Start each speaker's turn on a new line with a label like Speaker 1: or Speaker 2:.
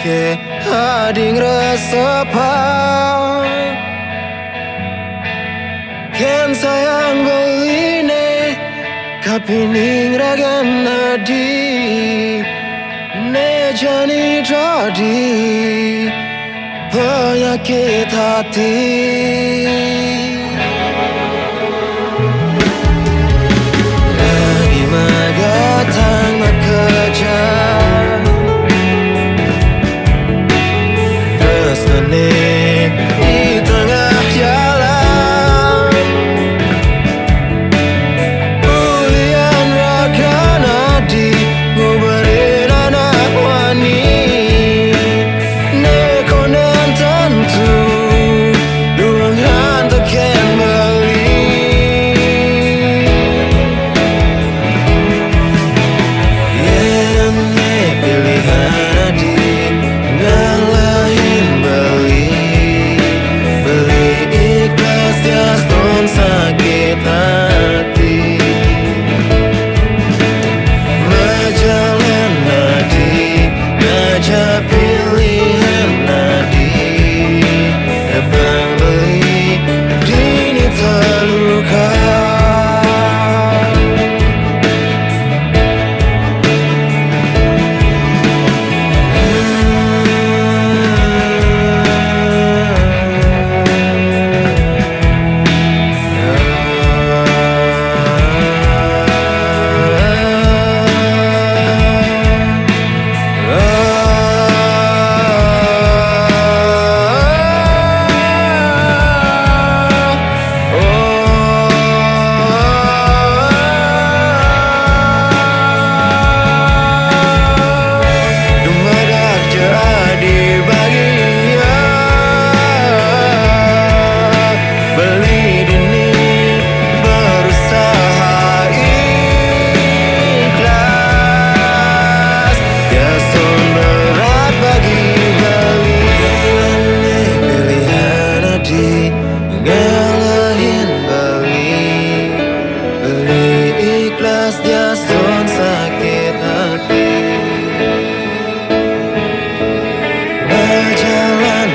Speaker 1: ke hading resepan ken sayang beline kapining ragan nadi ne jani jadi penyakit hati. Lagi magatang makejar tersenit di tengah jalan ulian raga nadi nguberin anak wani nekonen tentu luangan teken beli yene pilihan nadi ngalahin beli ikhlas jaston sakit hati berjalan nadi ngajak pilihan nadi tebang beli dini terluka. Ngalahin beli ikhlas jaston sakit hati berjalan